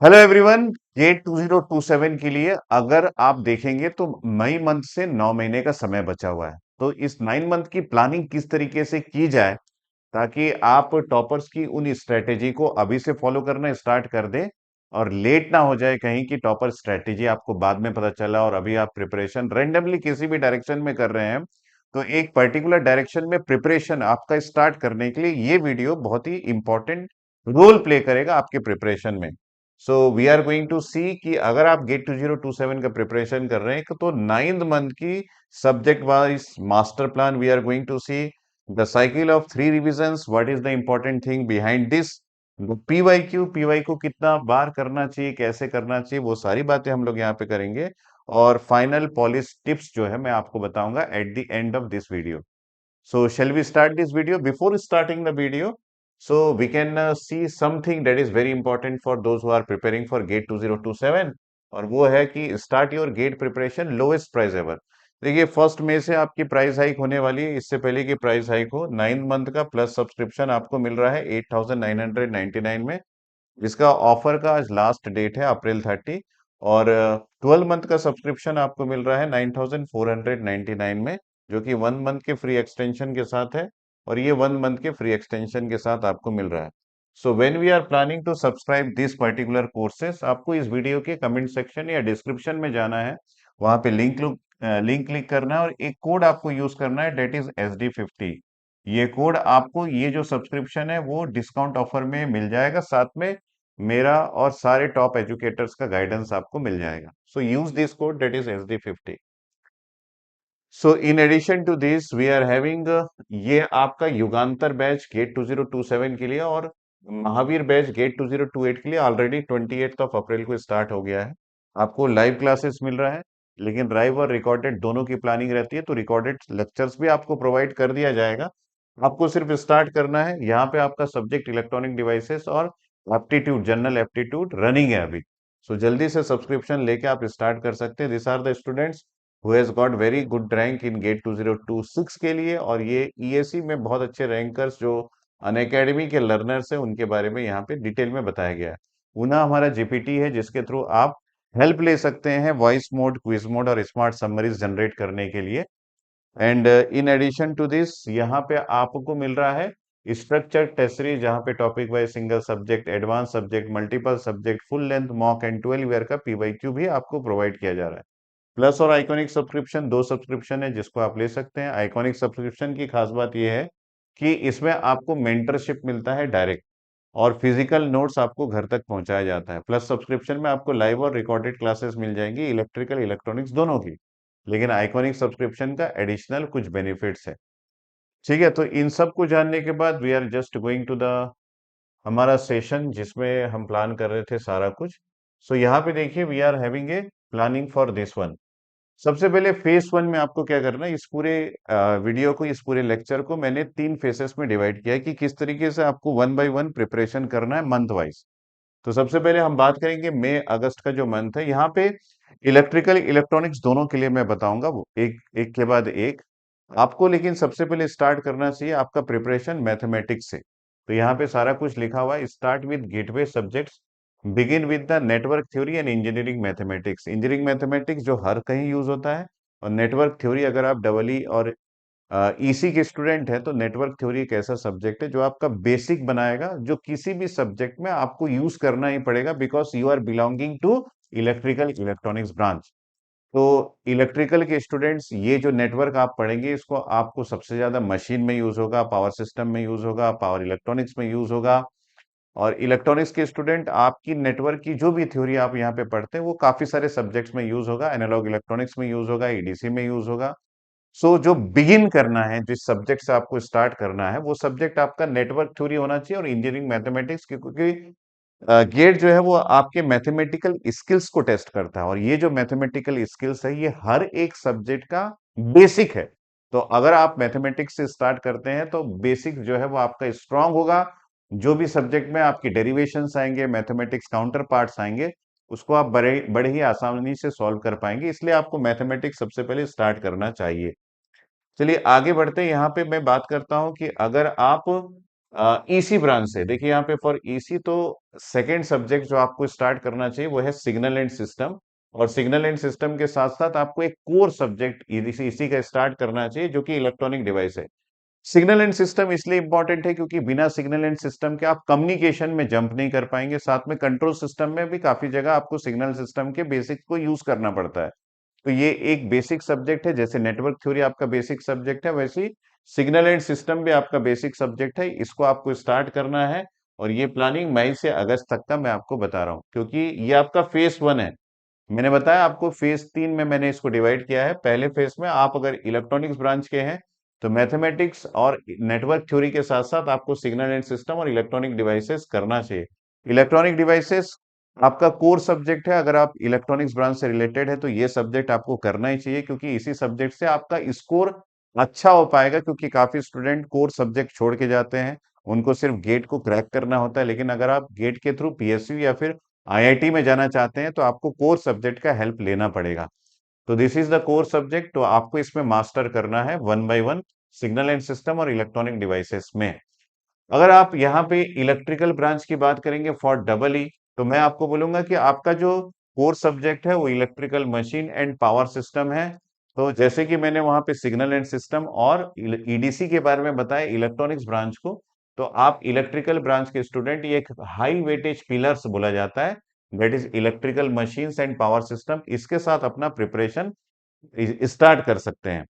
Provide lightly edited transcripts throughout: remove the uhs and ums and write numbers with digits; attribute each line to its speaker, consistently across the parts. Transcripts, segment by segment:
Speaker 1: Hello everyone. Gate 2027 के लिए अगर आप देखेंगे तो मई मंथ से 9 महीने का समय बचा हुआ है। तो इस 9 मंथ की प्लानिंग किस तरीके से की जाए ताकि आप टॉपर्स की उन स्ट्रेटेजी को अभी से फॉलो करना स्टार्ट कर दें और लेट ना हो जाए कहीं की टॉपर स्ट्रेटेजी आपको बाद में पता चला और अभी आप प्रिपरेशन रेंडमली किसी भी डायरेक्शन में कर रहे हैं। तो एक पर्टिकुलर डायरेक्शन में प्रिपरेशन आपका स्टार्ट करने के लिए ये वीडियो बहुत ही इंपॉर्टेंट रोल प्ले करेगा आपके प्रिपरेशन में। So we are going to see कि अगर आप गेट 2027 का प्रिपरेशन कर रहे हैं तो 9th मंथ की subject wise master plan we are going to see the cycle of 3 revisions, what is the important thing behind this, PY को कितना बार करना चाहिए, कैसे करना चाहिए, वो सारी बातें हम लोग यहाँ पे करेंगे। और फाइनल पॉलिश टिप्स जो है मैं आपको बताऊंगा at the end of this video. So shall we start this video? Before starting the video, so we can see something that is very important for those who are preparing for GATE 2027 और वो है कि start your GATE preparation lowest price ever। देखिए 1 मई से आपकी price hike होने वाली है। इससे पहले की प्राइस हाइक हो 9 मंथ का प्लस सब्सक्रिप्शन आपको मिल रहा है 8,999 में, जिसका ऑफर का आज लास्ट डेट है अप्रैल 30। और 12 मंथ का सब्सक्रिप्शन आपको मिल रहा है 9,499 में, जो कि 1 मंथ के फ्री एक्सटेंशन के साथ है। और ये 1 मंथ के फ्री एक्सटेंशन के साथ आपको मिल रहा है। So when we are planning to subscribe this particular courses, आपको इस वीडियो के कमेंट सेक्शन या डिस्क्रिप्शन में जाना है, वहां पे लिंक क्लिक करना है और एक कोड आपको यूज करना है, डेट इज SD50। ये कोड आपको ये जो सब्सक्रिप्शन है वो डिस्काउंट ऑफर में मिल जाएगा, साथ में मेरा और सारे टॉप एजुकेटर्स का गाइडेंस आपको मिल जाएगा। So use this code, that is SD50। So in addition to this we are having ये आपका युगांतर बैच गेट 2027 के लिए और महावीर बैच गेट 2028 के लिए ऑलरेडी 28 अप्रैल को स्टार्ट हो गया है। आपको लाइव क्लासेस मिल रहा है, लेकिन लाइव और रिकॉर्डेड दोनों की प्लानिंग रहती है, तो रिकॉर्डेड लेक्चर्स भी आपको प्रोवाइड कर दिया जाएगा। आपको सिर्फ स्टार्ट करना है। यहाँ पे आपका सब्जेक्ट इलेक्ट्रॉनिक डिवाइसेस और एप्टीट्यूड, जनरल एप्टीट्यूड रनिंग है अभी। सो जल्दी से सब्सक्रिप्शन लेके आप स्टार्ट कर सकते हैं। This are the students who has got very good rank in GATE 2026 के लिए, और ये ईएसी में बहुत अच्छे रैंकर्स जो अनअकैडमी के लर्नर्स हैं उनके बारे में यहाँ पे डिटेल में बताया गया है। उना हमारा जीपीटी है जिसके थ्रू आप हेल्प ले सकते हैं वॉइस मोड, क्विज मोड और स्मार्ट समरीज जनरेट करने के लिए। And in addition to this यहाँ पे आपको मिल रहा है स्ट्रक्चर टेस्ट सीरीज, जहाँ पे topic wise single subject, advance subject, multiple subject, full length mock and 12 year का पीवाईक्यू भी आपको प्रोवाइड किया जा रहा है। प्लस और आइकॉनिक सब्सक्रिप्शन, दो सब्सक्रिप्शन है जिसको आप ले सकते हैं। आइकॉनिक सब्सक्रिप्शन की खास बात यह है कि इसमें आपको मेंटरशिप मिलता है डायरेक्ट, और फिजिकल नोट्स आपको घर तक पहुंचाया जाता है। प्लस सब्सक्रिप्शन में आपको लाइव और रिकॉर्डेड क्लासेस मिल जाएंगी, इलेक्ट्रिकल इलेक्ट्रॉनिक्स दोनों की। लेकिन आइकॉनिक सब्सक्रिप्शन का एडिशनल कुछ बेनिफिट्स है। ठीक है, तो इन सब को जानने के बाद we are just going to the हमारा सेशन जिसमें हम प्लान कर रहे थे सारा कुछ। सो यहाँ पे देखिए we are having a planning for this one. सबसे पहले फेस 1 में आपको क्या करना है, इस पूरे वीडियो को, इस पूरे लेक्चर को मैंने 3 फेसेस में डिवाइड किया है कि किस तरीके से आपको 1 बाय 1 प्रिपरेशन करना है मंथ वाइज। तो सबसे पहले हम बात करेंगे मई अगस्त का जो मंथ है। यहाँ पे इलेक्ट्रिकल इलेक्ट्रॉनिक्स दोनों के लिए मैं बताऊंगा, वो एक एक के बाद एक आपको। लेकिन सबसे पहले स्टार्ट करना चाहिए आपका प्रिपरेशन मैथमेटिक्स से। तो यहाँ पे सारा कुछ लिखा हुआ है, start with gateway subjects, begin with the network theory and engineering mathematics. Engineering mathematics जो हर कहीं यूज होता है, और नेटवर्क थ्योरी अगर आप डबल ई और ईसी के स्टूडेंट है तो नेटवर्क थ्योरी एक ऐसा सब्जेक्ट है जो आपका बेसिक बनाएगा, जो किसी भी सब्जेक्ट में आपको यूज करना ही पड़ेगा, because you are belonging to electrical electronics branch. तो इलेक्ट्रिकल के स्टूडेंट्स ये जो नेटवर्क आप पढ़ेंगे इसको आपको सबसे ज्यादा मशीन में यूज होगा, पावर सिस्टम में यूज होगा, पावर इलेक्ट्रॉनिक्स में यूज होगा। और इलेक्ट्रॉनिक्स के स्टूडेंट आपकी नेटवर्क की जो भी थ्योरी आप यहाँ पे पढ़ते हैं वो काफी सारे सब्जेक्ट्स में यूज होगा, एनालॉग इलेक्ट्रॉनिक्स में यूज होगा, ईडीसी में यूज होगा। सो जो बिगिन करना है, जिस सब्जेक्ट से आपको स्टार्ट करना है, वो सब्जेक्ट आपका नेटवर्क थ्योरी होना चाहिए और इंजीनियरिंग मैथमेटिक्स, क्योंकि गेट जो है वो आपके मैथमेटिकल स्किल्स को टेस्ट करता है, और ये जो मैथमेटिकल स्किल्स है ये हर एक सब्जेक्ट का बेसिक है। तो अगर आप मैथमेटिक्स से स्टार्ट करते हैं तो बेसिक जो है वो आपका स्ट्रांग होगा। जो भी सब्जेक्ट में आपकी डेरिवेशंस आएंगे, मैथमेटिक्स काउंटर पार्ट्स आएंगे, उसको आप बड़े बड़े ही आसानी से सॉल्व कर पाएंगे। इसलिए आपको मैथमेटिक्स सबसे पहले स्टार्ट करना चाहिए। चलिए आगे बढ़ते हैं। यहाँ पे मैं बात करता हूं कि अगर आप ईसी ब्रांच से देखिए यहाँ पे फॉर ईसी तो सेकंड सब्जेक्ट जो आपको स्टार्ट करना चाहिए वो है सिग्नल एंड सिस्टम। और सिग्नल एंड सिस्टम के साथ साथ आपको एक कोर सब्जेक्ट इसी का स्टार्ट करना चाहिए जो कि इलेक्ट्रॉनिक डिवाइस है। सिग्नल एंड सिस्टम इसलिए इंपॉर्टेंट है क्योंकि बिना सिग्नल एंड सिस्टम के आप कम्युनिकेशन में जंप नहीं कर पाएंगे। साथ में कंट्रोल सिस्टम में भी काफी जगह आपको सिग्नल सिस्टम के बेसिक को यूज करना पड़ता है। तो ये एक बेसिक सब्जेक्ट है, जैसे नेटवर्क थ्योरी आपका बेसिक सब्जेक्ट है, वैसे ही सिग्नल एंड सिस्टम भी आपका बेसिक सब्जेक्ट है। इसको आपको स्टार्ट करना है और ये प्लानिंग मई से अगस्त तक का मैं आपको बता रहा हूँ, क्योंकि ये आपका फेज वन है। मैंने बताया आपको फेज 3 में मैंने इसको डिवाइड किया है। पहले फेज में आप अगर इलेक्ट्रॉनिक्स ब्रांच के हैं तो मैथमेटिक्स और नेटवर्क थ्योरी के साथ साथ आपको सिग्नल एंड सिस्टम और इलेक्ट्रॉनिक डिवाइसेस करना चाहिए। इलेक्ट्रॉनिक डिवाइसेस आपका कोर सब्जेक्ट है। अगर आप इलेक्ट्रॉनिक्स ब्रांच से रिलेटेड है तो ये सब्जेक्ट आपको करना ही चाहिए, क्योंकि इसी सब्जेक्ट से आपका स्कोर अच्छा हो पाएगा। क्योंकि काफी स्टूडेंट कोर सब्जेक्ट छोड़ के जाते हैं, उनको सिर्फ गेट को क्रैक करना होता है। लेकिन अगर आप गेट के थ्रू पीएसयू या फिर आईआईटी में जाना चाहते हैं तो आपको कोर सब्जेक्ट का हेल्प लेना पड़ेगा। तो this is the core subject. तो आपको इसमें मास्टर करना है one by one, signal and system और इलेक्ट्रॉनिक डिवाइसेस में। अगर आप यहाँ पे इलेक्ट्रिकल ब्रांच की बात करेंगे फॉर डबल ई, तो मैं आपको बोलूंगा कि आपका जो कोर सब्जेक्ट है वो electrical machine and power system है। तो जैसे कि मैंने वहां पे सिग्नल एंड सिस्टम और ईडीसी के बारे में बताया इलेक्ट्रॉनिक्स ब्रांच को, तो आप इलेक्ट्रिकल ब्रांच के स्टूडेंट ये एक हाई वेटेज पिलर्स बोला जाता है, that is electrical machines and power system. इसके साथ अपना प्रिपरेशन स्टार्ट कर सकते हैं।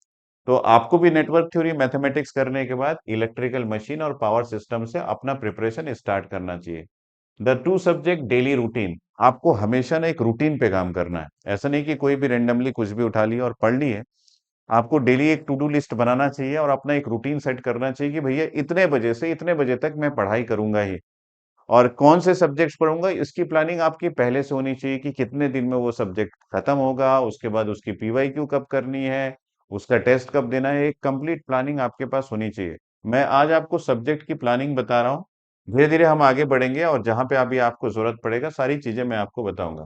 Speaker 1: तो आपको भी नेटवर्क थ्योरी मैथमेटिक्स करने के बाद इलेक्ट्रिकल मशीन और पावर सिस्टम से अपना प्रिपरेशन स्टार्ट करना चाहिए। The two subject daily routine, आपको हमेशा ना एक रूटीन पे काम करना है। ऐसा नहीं कि कोई भी रेंडमली कुछ भी उठा लिया और पढ़ ली है। आपको डेली एक टू डू लिस्ट बनाना चाहिए और अपना एक रूटीन सेट करना चाहिए कि भैया इतने बजे से इतने बजे तक मैं पढ़ाई करूंगा ही। और कौन से सब्जेक्ट्स पढ़ूंगा इसकी प्लानिंग आपकी पहले से होनी चाहिए कि कितने दिन में वो सब्जेक्ट खत्म होगा, उसके बाद उसकी पीवाईक्यू कब करनी है, उसका टेस्ट कब देना है। एक कंप्लीट प्लानिंग आपके पास होनी चाहिए। मैं आज आपको सब्जेक्ट की प्लानिंग बता रहा हूँ, धीरे धीरे हम आगे बढ़ेंगे और जहां पे अभी आपको जरूरत पड़ेगा सारी चीजें मैं आपको बताऊंगा।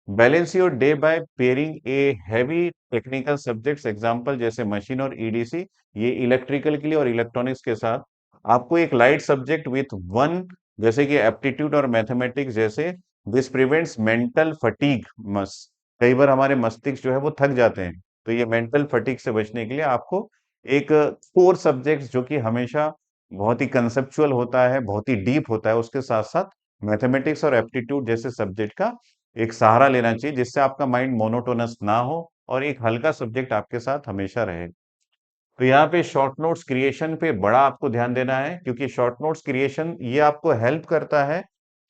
Speaker 1: Balance your day by pairing a heavy technical subjects, example जैसे मशीन और ईडीसी, ये इलेक्ट्रिकल के लिए और इलेक्ट्रॉनिक्स के साथ। आपको एक लाइट सब्जेक्ट विथ वन, जैसे कि एप्टीट्यूड और मैथमेटिक्स जैसे। This prevents mental fatigue. मस कई बार हमारे मस्तिष्क जो है वो थक जाते हैं, तो ये मेंटल फटीग से बचने के लिए आपको एक कोर सब्जेक्ट जो कि हमेशा बहुत ही कंसेप्चुअल होता है, बहुत ही डीप होता है, उसके साथ साथ मैथमेटिक्स और एप्टीट्यूड जैसे सब्जेक्ट का एक सहारा लेना चाहिए, जिससे आपका माइंड मोनोटोनस ना हो और एक हल्का सब्जेक्ट आपके साथ हमेशा रहे। तो यहाँ पे शॉर्ट नोट्स क्रिएशन पे बड़ा आपको ध्यान देना है, क्योंकि शॉर्ट नोट्स क्रिएशन ये आपको हेल्प करता है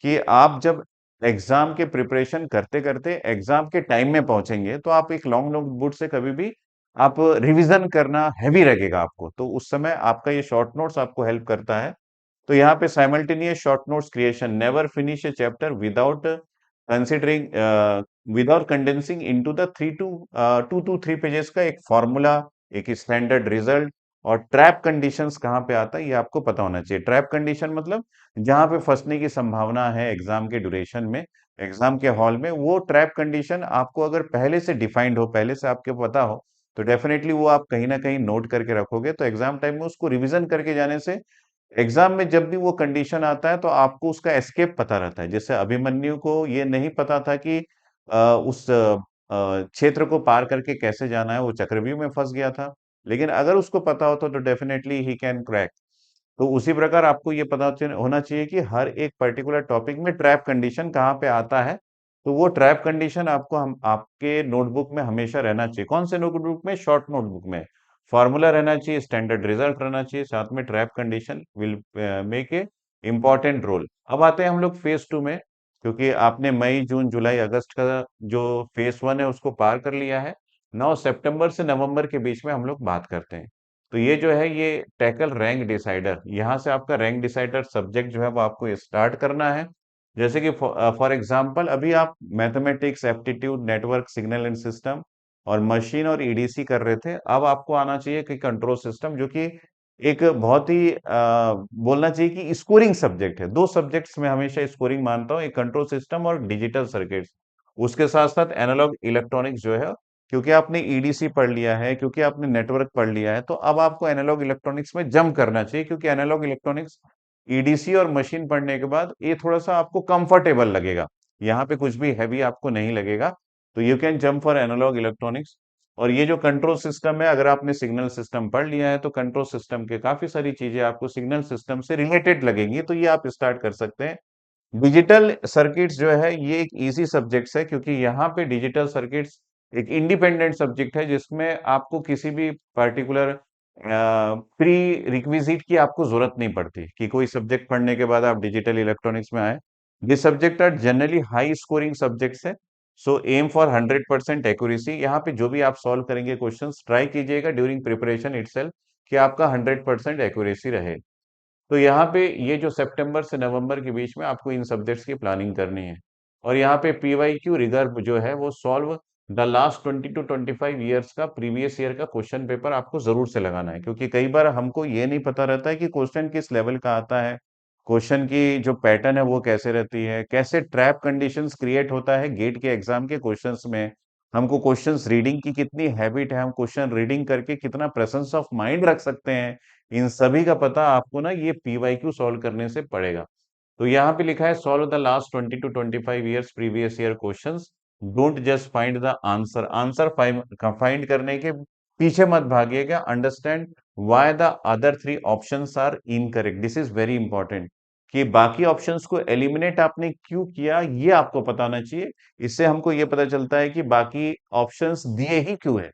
Speaker 1: कि आप जब एग्जाम के प्रिपरेशन करते करते एग्जाम के टाइम में पहुंचेंगे तो आप एक लॉन्ग नोटबुक से कभी भी आप रिवीजन करना हैवी लगेगा आपको, तो उस समय आपका ये शॉर्ट नोट्स आपको हेल्प करता है। तो यहाँ पे simultaneous short notes creation, never finish A chapter considering without condensing into the 2 to 3 pages का एक फॉर्मूला, एक स्टैंडर्ड रिजल्ट। और ट्रैप कंडीशंस कहाँ पे आता है ये आपको पता होना चाहिए। ट्रैप कंडीशन मतलब जहां पे फंसने की संभावना है एग्जाम के ड्यूरेशन में, एग्जाम के हॉल में, वो ट्रैप कंडीशन आपको अगर पहले से डिफाइंड हो, पहले से आपके पता हो, तो डेफिनेटली वो आप कहीं ना कहीं नोट करके रखोगे, तो एग्जाम टाइम में उसको रिवीजन करके जाने से एग्जाम में जब भी वो कंडीशन आता है तो आपको उसका एस्केप पता रहता है। जैसे अभिमन्यु को ये नहीं पता था कि उस क्षेत्र को पार करके कैसे जाना है, वो चक्रव्यूह में फंस गया था। लेकिन अगर उसको पता होता तो डेफिनेटली ही कैन क्रैक। तो उसी प्रकार आपको ये होना चाहिए कि हर एक पर्टिकुलर टॉपिक में ट्रैप कंडीशन कहाँ पे आता है। तो वो ट्रैप कंडीशन आपको हम आपके नोटबुक में हमेशा रहना चाहिए। कौन से नोटबुक में? शॉर्ट नोटबुक में। फॉर्मूला रहना चाहिए, स्टैंडर्ड रिजल्ट रहना चाहिए, साथ में trap condition will make a important role. अब आते हैं हम लोग फेज टू में, क्योंकि आपने मई जून जुलाई अगस्त का जो फेज वन है उसको पार कर लिया है। 9 सितंबर से नवंबर के बीच में हम लोग बात करते हैं। तो ये जो है ये टैकल रैंक डिसाइडर, यहाँ से आपका रैंक डिसाइडर सब्जेक्ट जो है वो आपको स्टार्ट करना है। जैसे कि फॉर एग्जांपल अभी आप mathematics, aptitude, network, signal and system और मशीन और ईडीसी कर रहे थे। अब आपको आना चाहिए कि कंट्रोल सिस्टम, जो कि एक बहुत ही बोलना चाहिए कि स्कोरिंग सब्जेक्ट है। दो सब्जेक्ट्स में हमेशा स्कोरिंग मानता हूँ, एक कंट्रोल सिस्टम और डिजिटल सर्किट्स। उसके साथ साथ एनालॉग इलेक्ट्रॉनिक्स जो है, क्योंकि आपने ईडीसी पढ़ लिया है, क्योंकि आपने नेटवर्क पढ़ लिया है, तो अब आपको एनालॉग इलेक्ट्रॉनिक्स में जंप करना चाहिए, क्योंकि एनालॉग इलेक्ट्रॉनिक्स ईडीसी और मशीन पढ़ने के बाद ये थोड़ा-सा आपको कंफर्टेबल लगेगा। यहाँ पे कुछ भी हेवी आपको नहीं लगेगा। तो you can jump for analog electronics. और ये जो कंट्रोल सिस्टम है, अगर आपने सिग्नल सिस्टम पढ़ लिया है तो कंट्रोल सिस्टम के काफी सारी चीजें आपको सिग्नल सिस्टम से रिलेटेड लगेंगी, तो ये आप स्टार्ट कर सकते हैं। डिजिटल सर्किट्स जो है ये एक इजी सब्जेक्ट्स है, क्योंकि यहाँ पे डिजिटल सर्किट्स एक इंडिपेंडेंट सब्जेक्ट है जिसमें आपको किसी भी पर्टिकुलर प्री रिक्विजिट की आपको जरूरत नहीं पड़ती कि कोई सब्जेक्ट पढ़ने के बाद आप डिजिटल इलेक्ट्रॉनिक्स में आए। This subject are generally high scoring subjects है। So aim for 100% accuracy. यहाँ पे जो भी आप सॉल्व करेंगे क्वेश्चंस, ट्राई कीजिएगा ड्यूरिंग प्रिपरेशन इटसेल्फ कि आपका 100% एक्यूरेसी रहे। तो यहाँ पे ये जो सितंबर से नवंबर के बीच में आपको इन सब्जेक्ट्स की प्लानिंग करनी है। और यहाँ पे पीवाईक्यू रिगर्व जो है वो solve the last 20 to 25 years का प्रीवियस ईयर का क्वेश्चन पेपर आपको जरूर से लगाना है, क्योंकि कई बार हमको ये नहीं पता रहता है कि क्वेश्चन किस लेवल का आता है, क्वेश्चन की जो पैटर्न है वो कैसे रहती है, कैसे ट्रैप कंडीशंस क्रिएट होता है गेट के एग्जाम के क्वेश्चंस में, हमको क्वेश्चंस रीडिंग की कितनी हैबिट है, हम क्वेश्चन रीडिंग करके कितना प्रेजेंस ऑफ माइंड रख सकते हैं, इन सभी का पता आपको ना ये पीवाईक्यू सॉल्व करने से पड़ेगा। तो यहाँ पे लिखा है solve the last 20 to 25 years previous year questions. Don't just find the answer. Answer find करने के पीछे मत भागिएगा। Understand why the other three options are incorrect. This is very important कि बाकी ऑप्शंस को एलिमिनेट आपने क्यों किया, ये आपको पता होना चाहिए। इससे हमको ये पता चलता है कि बाकी ऑप्शंस दिए ही क्यों है,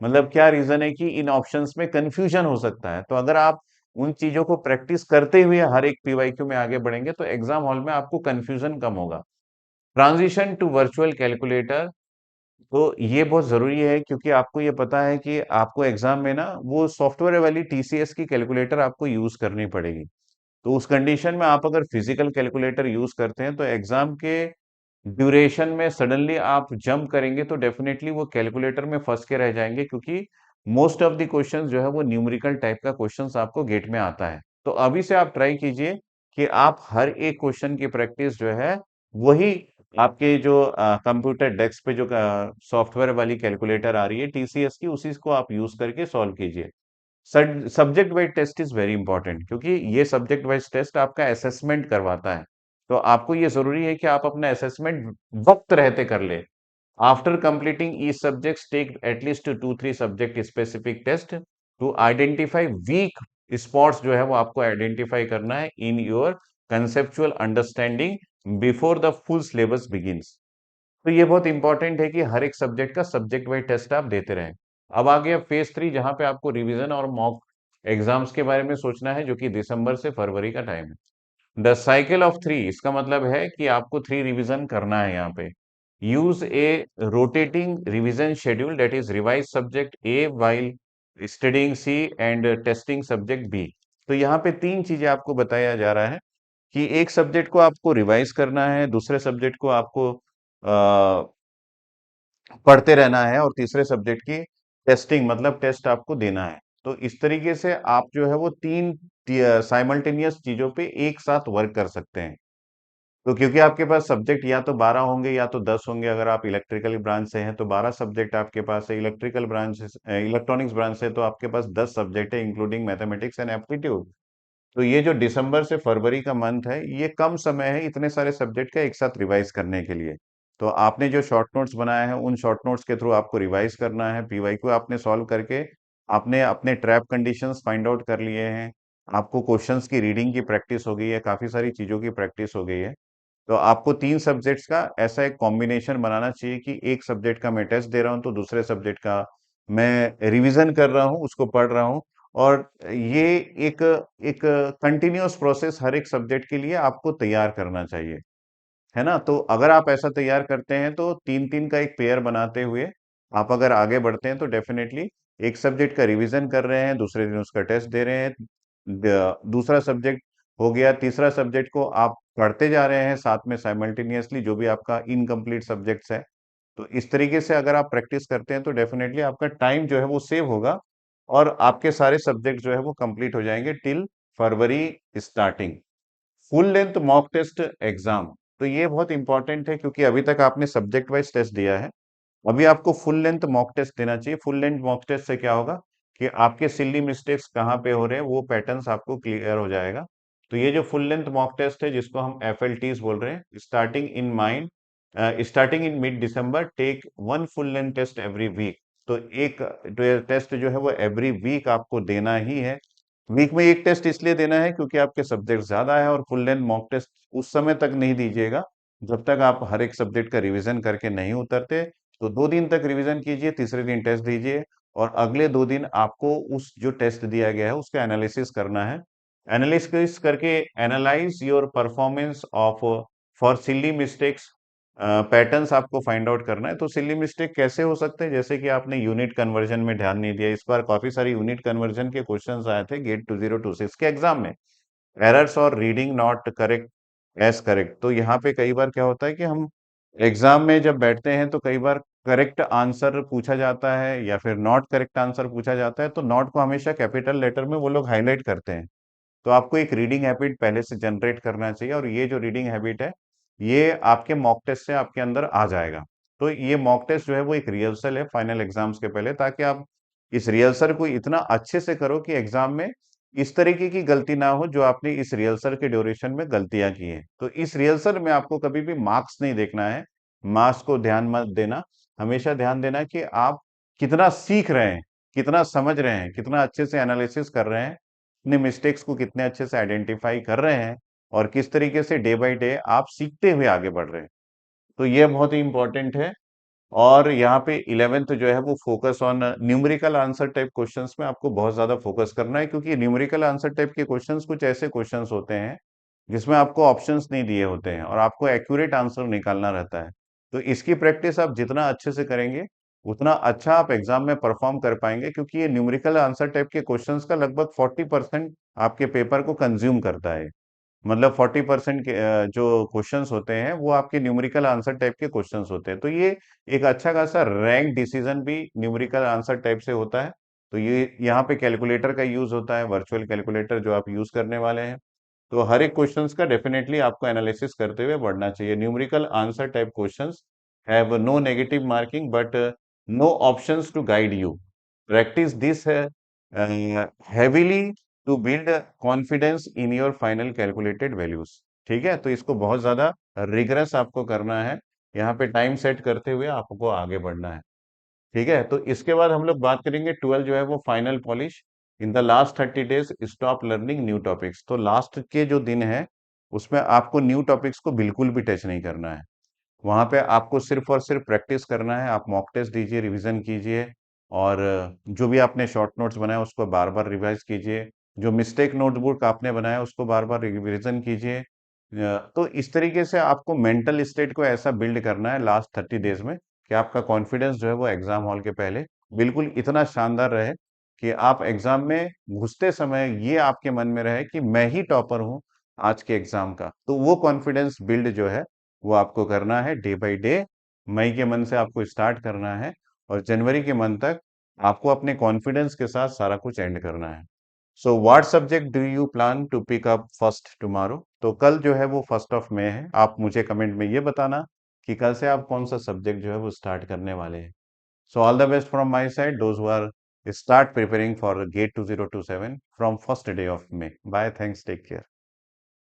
Speaker 1: मतलब क्या रीजन है कि इन ऑप्शंस में कंफ्यूजन हो सकता है। तो अगर आप उन चीजों को प्रैक्टिस करते हुए हर एक पीवाईक्यू में आगे बढ़ेंगे तो एग्जाम हॉल में आपको कंफ्यूजन कम होगा। ट्रांजिशन टू वर्चुअल कैलकुलेटर, तो ये बहुत जरूरी है, क्योंकि आपको ये पता है कि आपको एग्जाम में ना वो सॉफ्टवेयर वाली टीसीएस की कैलकुलेटर आपको यूज करनी पड़ेगी। तो उस कंडीशन में आप अगर फिजिकल कैलकुलेटर यूज करते हैं तो एग्जाम के ड्यूरेशन में सडनली आप जंप करेंगे तो डेफिनेटली वो कैलकुलेटर में फंस के रह जाएंगे, क्योंकि मोस्ट ऑफ द क्वेश्चंस जो है वो न्यूमेरिकल टाइप का क्वेश्चंस आपको गेट में आता है। तो अभी से आप ट्राई कीजिए कि आप हर एक क्वेश्चन की प्रैक्टिस जो है वही आपके जो कंप्यूटर डेस्क पे जो सॉफ्टवेयर वाली कैलकुलेटर आ रही है टीसीएस की, उसी को आप यूज करके सॉल्व कीजिए। Subject wise test is very important, क्योंकि ये सब्जेक्ट वाइज टेस्ट आपका असेसमेंट करवाता है। तो आपको ये जरूरी है कि आप अपना असेसमेंट वक्त रहते कर ले। After completing each subject take at least 2-3 subject specific test to identify weak spots, जो है वो आपको आइडेंटिफाई करना है in your conceptual understanding before the full syllabus begins. तो ये बहुत इंपॉर्टेंट है कि हर एक सब्जेक्ट का सब्जेक्ट वाइज टेस्ट आप देते रहें। अब आ गया फेज 3, जहां पे आपको रिवीजन और मॉक एग्जाम्स के बारे में सोचना है, जो कि दिसंबर से फरवरी का टाइम है। द साइकिल ऑफ 3, इसका मतलब है कि आपको 3 रिवीजन करना है यहाँ पे। Use a rotating revision schedule, that is revise subject A while studying C and testing subject B. तो यहाँ पे 3 चीजें आपको बताया जा रहा है कि एक सब्जेक्ट को आपको रिवाइज करना है, दूसरे सब्जेक्ट को आपको पढ़ते रहना है, और तीसरे सब्जेक्ट की टेस्टिंग मतलब टेस्ट आपको देना है। तो इस तरीके से आप जो है वो तीन साइमल्टेनियस चीजों पे एक साथ वर्क कर सकते हैं। तो क्योंकि आपके पास सब्जेक्ट या तो 12 होंगे या तो 10 होंगे, अगर आप इलेक्ट्रिकल ब्रांच से हैं तो 12 सब्जेक्ट आपके पास है, इलेक्ट्रिकल ब्रांच इलेक्ट्रॉनिक्स ब्रांच से तो आपके पास 10 सब्जेक्ट है इंक्लूडिंग मैथमेटिक्स एंड एप्टीट्यूड। तो ये जो दिसंबर से फरवरी का मंथ है, ये कम समय है इतने सारे सब्जेक्ट का एक साथ रिवाइज करने के लिए। तो आपने जो शॉर्ट नोट्स बनाए हैं उन शॉर्ट नोट्स के थ्रू आपको रिवाइज करना है। पीवाईक्यू आपने सॉल्व करके आपने अपने ट्रैप कंडीशंस फाइंड आउट कर लिए हैं, आपको क्वेश्चंस की रीडिंग की प्रैक्टिस हो गई है, काफी सारी चीजों की प्रैक्टिस हो गई है। तो आपको 3 सब्जेक्ट्स का ऐसा एक कॉम्बिनेशन बनाना चाहिए कि एक सब्जेक्ट का मैं टेस्ट दे रहा हूँ तो दूसरे सब्जेक्ट का मैं रिवीजन कर रहा हूँ, उसको पढ़ रहा हूँ। और ये एक एक कंटिन्यूअस प्रोसेस हर एक सब्जेक्ट के लिए आपको तैयार करना चाहिए, है ना? तो अगर आप ऐसा तैयार करते हैं तो 3-3 का एक पेयर बनाते हुए आप अगर आगे बढ़ते हैं तो डेफिनेटली एक सब्जेक्ट का रिवीजन कर रहे हैं, दूसरे दिन उसका टेस्ट दे रहे हैं, दूसरा सब्जेक्ट हो गया, तीसरा सब्जेक्ट को आप पढ़ते जा रहे हैं साथ में साइमल्टेनियसली जो भी आपका इनकम्प्लीट सब्जेक्ट्स है। तो इस तरीके से अगर आप प्रैक्टिस करते हैं तो डेफिनेटली आपका टाइम जो है वो सेव होगा, और आपके सारे सब्जेक्ट जो है वो कंप्लीट हो जाएंगे till February starting. Full length mock test exam, तो ये बहुत इंपॉर्टेंट है, क्योंकि अभी तक आपने सब्जेक्ट वाइज टेस्ट दिया है, अभी आपको फुल लेंथ मॉक टेस्ट देना चाहिए। फुल लेंथ मॉक टेस्ट से क्या होगा कि आपके सिली मिस्टेक्स कहाँ पे हो रहे हैं वो पैटर्न्स आपको क्लियर हो जाएगा। तो ये जो फुल लेंथ मॉक टेस्ट है जिसको हम FLTs बोल रहे हैं, starting in mid December, take one full length test every week. तो एक टेस्ट जो है वो एवरी वीक आपको देना ही है। वीक में एक टेस्ट इसलिए देना है क्योंकि आपके सब्जेक्ट ज्यादा है, और फुल लेंथ मॉक टेस्ट उस समय तक नहीं दीजिएगा जब तक आप हर एक सब्जेक्ट का रिवीजन करके नहीं उतरते। तो 2 दिन तक रिवीजन कीजिए, तीसरे दिन टेस्ट दीजिए, और अगले 2 दिन आपको उस जो टेस्ट दिया गया है उसका एनालिसिस करना है। एनालिसिस करके analyse your performance of for silly mistakes, patterns आपको फाइंड आउट करना है। तो सिली मिस्टेक कैसे हो सकते हैं, जैसे कि आपने यूनिट कन्वर्जन में ध्यान नहीं दिया। इस बार काफी सारी यूनिट कन्वर्जन के क्वेश्चंस आए थे गेट 2026 के एग्जाम में। एरर्स और reading not correct as correct. तो यहाँ पे कई बार क्या होता है कि हम एग्जाम में जब बैठते हैं तो कई बार करेक्ट आंसर पूछा जाता है या फिर नॉट करेक्ट आंसर पूछा जाता है, तो नॉट को हमेशा कैपिटल लेटर में वो लोग हाईलाइट करते हैं। तो आपको एक रीडिंग हैबिट पहले से जनरेट करना चाहिए, और ये जो रीडिंग हैबिट है ये आपके मॉक टेस्ट से आपके अंदर आ जाएगा। तो ये मॉक टेस्ट जो है वो एक रिहर्सल है फाइनल एग्जाम्स के पहले, ताकि आप इस रिहर्सल को इतना अच्छे से करो कि एग्जाम में इस तरीके की गलती ना हो जो आपने इस रिहर्सल के ड्यूरेशन में गलतियां की हैं। तो इस रिहर्सल में आपको कभी भी मार्क्स नहीं देखना है, मार्क्स को ध्यान मत देना। हमेशा ध्यान देना कि आप कितना सीख रहे हैं, कितना समझ रहे हैं, कितना अच्छे से एनालिसिस कर रहे हैं, अपने मिस्टेक्स को कितने अच्छे से आइडेंटिफाई कर रहे हैं, और किस तरीके से डे बाय डे आप सीखते हुए आगे बढ़ रहे हैं। तो ये बहुत ही इंपॉर्टेंट है। और यहाँ पे 11th जो है वो focus on numerical answer type questions में आपको बहुत ज्यादा फोकस करना है, क्योंकि न्यूमेरिकल आंसर टाइप के क्वेश्चंस कुछ ऐसे क्वेश्चंस होते हैं जिसमें आपको ऑप्शंस नहीं दिए होते हैं और आपको एक्यूरेट आंसर निकालना रहता है। तो इसकी प्रैक्टिस आप जितना अच्छे से करेंगे उतना अच्छा आप एग्जाम में परफॉर्म कर पाएंगे, क्योंकि ये न्यूमेरिकल आंसर टाइप के क्वेश्चंस का लगभग 40% आपके पेपर को कंज्यूम करता है। मतलब 40% के जो क्वेश्चंस होते हैं वो आपके न्यूमेरिकल आंसर टाइप के क्वेश्चंस होते हैं। तो ये एक अच्छा खासा रैंक डिसीजन भी न्यूमेरिकल आंसर टाइप से होता है। तो ये यहाँ पे कैलकुलेटर का यूज होता है, वर्चुअल कैलकुलेटर जो आप यूज करने वाले हैं। तो हर एक क्वेश्चंस का डेफिनेटली आपको एनालिसिस करते हुए बढ़ना चाहिए। Numerical answer type questions have no negative marking but no options to guide you. Practice this heavily to build confidence in your final calculated values. ठीक है, तो इसको बहुत ज्यादा रिगरस आपको करना है। यहाँ पे टाइम सेट करते हुए आपको आगे बढ़ना है। ठीक है, तो इसके बाद हम लोग बात करेंगे 12 जो है वो final polish. In the last 30 days stop learning new topics. तो लास्ट के जो दिन है उसमें आपको न्यू टॉपिक्स को बिल्कुल भी टच नहीं करना है। वहां पे आपको सिर्फ और सिर्फ प्रैक्टिस करना है। आप मॉक टेस्ट दीजिए, रिवीजन कीजिए, और जो भी आपने शॉर्ट नोट्स बनाए उसको बार बार रिवाइज कीजिए। जो मिस्टेक नोटबुक आपने बनाया उसको बार बार रिवीजन कीजिए। तो इस तरीके से आपको मेंटल स्टेट को ऐसा बिल्ड करना है लास्ट 30 डेज में कि आपका कॉन्फिडेंस जो है वो एग्जाम हॉल के पहले बिल्कुल इतना शानदार रहे कि आप एग्जाम में घुसते समय ये आपके मन में रहे कि मैं ही टॉपर हूँ आज के एग्जाम का। तो वो कॉन्फिडेंस बिल्ड जो है वो आपको करना है डे बाय डे। मई के मंथ से आपको स्टार्ट करना है, और जनवरी के मंथ तक आपको अपने कॉन्फिडेंस के साथ सारा कुछ एंड करना है। So what subject do you plan to pick up first tomorrow. तो कल जो है वो 1 मई है। आप मुझे कमेंट में ये बताना कि कल से आप कौन सा सब्जेक्ट जो है वो स्टार्ट करने वाले हैं। So all the best from my side those who are start preparing for GATE 2027 from first day of May. Bye, thanks, take care.